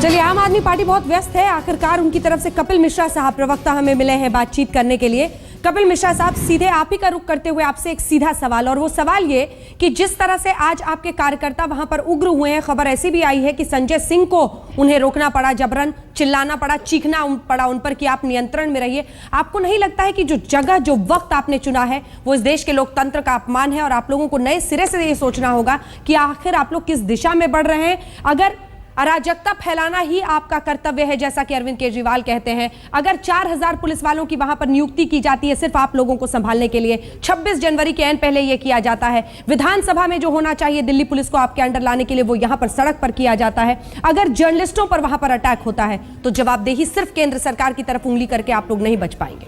चलिए, आम आदमी पार्टी बहुत व्यस्त है। आखिरकार उनकी तरफ से कपिल मिश्रा साहब प्रवक्ता हमें मिले हैं बातचीत करने के लिए। कपिल मिश्रा साहब, सीधे आप ही का रुख करते हुए आपसे एक सीधा सवाल, और वो सवाल ये कि जिस तरह से आज आपके कार्यकर्ता वहां पर उग्र हुए हैं, खबर ऐसी भी आई है कि संजय सिंह को उन्हें रोकना पड़ा, जबरन चिल्लाना पड़ा, चीखना पड़ा उन पर कि आप नियंत्रण में रहिए। आपको नहीं लगता है कि जो जगह, जो वक्त आपने चुना है वो इस देश के लोकतंत्र का अपमान है, और आप लोगों को नए सिरे से ये सोचना होगा कि आखिर आप लोग किस दिशा में बढ़ रहे हैं? अगर अराजकता फैलाना ही आपका कर्तव्य है, जैसा कि अरविंद केजरीवाल कहते हैं, अगर 4000 पुलिस वालों की वहां पर नियुक्ति की जाती है सिर्फ आप लोगों को संभालने के लिए, 26 जनवरी के पहले यह किया जाता है, विधानसभा में जो होना चाहिए दिल्ली पुलिस को आपके अंडर लाने के लिए वो यहां पर सड़क पर किया जाता है, अगर जर्नलिस्टों पर वहां पर अटैक होता है, तो जवाबदेही सिर्फ केंद्र सरकार की तरफ उंगली करके आप लोग नहीं बच पाएंगे।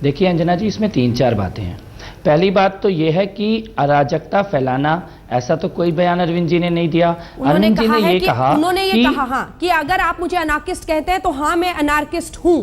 देखिए अंजना जी, इसमें 3-4 बातें हैं। पहली बात तो यह है कि अराजकता फैलाना, ऐसा तो कोई बयान अरविंद जी ने नहीं दिया। अरविंद जी ने ये कहा, उन्होंने ये कहा हाँ, कि अगर आप मुझे अनार्किस्ट कहते हैं तो हाँ मैं अनार्किस्ट हूं,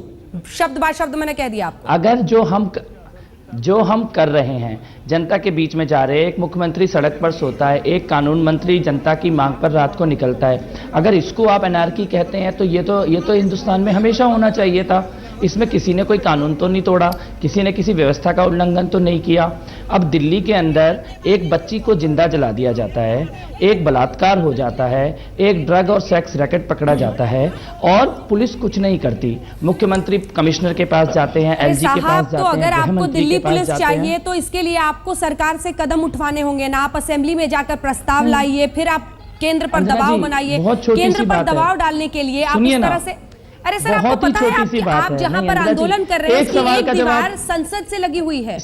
शब्द बाय शब्द मैंने कह दिया आपको। अगर जो हम कर रहे हैं, जनता के बीच में जा रहे हैं, एक मुख्यमंत्री सड़क पर सोता है, एक कानून मंत्री जनता की मांग पर रात को निकलता है, अगर इसको आप अनार्की कहते हैं तो ये तो हिंदुस्तान में हमेशा होना चाहिए था। इसमें किसी ने कोई कानून तो नहीं तोड़ा, किसी ने किसी व्यवस्था का उल्लंघन तो नहीं किया। अब दिल्ली के अंदर एक बच्ची को जिंदा जला दिया जाता है, एक बलात्कार हो जाता है, एक ड्रग और सेक्स रैकेट पकड़ा जाता है और पुलिस कुछ नहीं करती। मुख्यमंत्री कमिश्नर के पास जाते हैं, एलजी के पास जाते हैं। तो अगर आपको दिल्ली पुलिस चाहिए तो इसके लिए आपको सरकार से कदम उठवाने होंगे ना। आप असेंबली में जाकर प्रस्ताव लाइए, फिर आप केंद्र पर दबाव बनाइए। केंद्र पर दबाव डालने के लिए आप इस तरह से, अरे सर आपको पता है आप जहां पर आंदोलन कर रहे हैं उसकी एक दीवार संसद से लगी हुई है।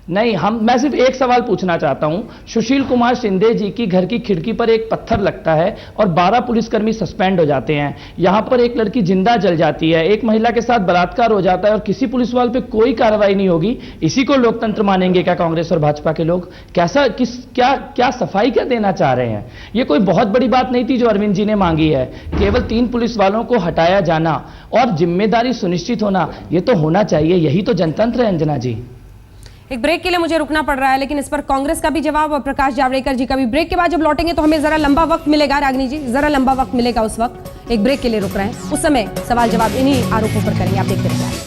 नहीं, मैं सिर्फ एक सवाल पूछना चाहता हूं। सुशील कुमार शिंदे जी की घर की खिड़की पर एक पत्थर लगता है और 12 पुलिसकर्मी सस्पेंड हो जाते हैं। यहां पर एक लड़की जिंदा जल जाती है, एक महिला के साथ बलात्कार हो जाता है और किसी पुलिस वाले पे कोई कार्रवाई नहीं होगी। इसी को लोकतंत्र मानेंगे क्या कांग्रेस और भाजपा के लोग? क्या सफाई क्या देना चाह रहे हैं? ये कोई बहुत बड़ी बात नहीं थी जो अरविंद जी ने मांगी है। केवल 3 पुलिस वालों को हटाया जाना और जिम्मेदारी सुनिश्चित होना, ये तो होना चाहिए। यही तो जनतंत्र है अंजना जी। एक ब्रेक के लिए मुझे रुकना पड़ रहा है, लेकिन इस पर कांग्रेस का भी जवाब और प्रकाश जावड़ेकर जी का भी। ब्रेक के बाद जब लौटेंगे तो हमें जरा लंबा वक्त मिलेगा, रागिनी जी जरा लंबा वक्त मिलेगा। उस वक्त एक ब्रेक के लिए रुक रहे हैं, उस समय सवाल जवाब इन्हीं आरोपों पर करेंगे। आप देखते रहिए।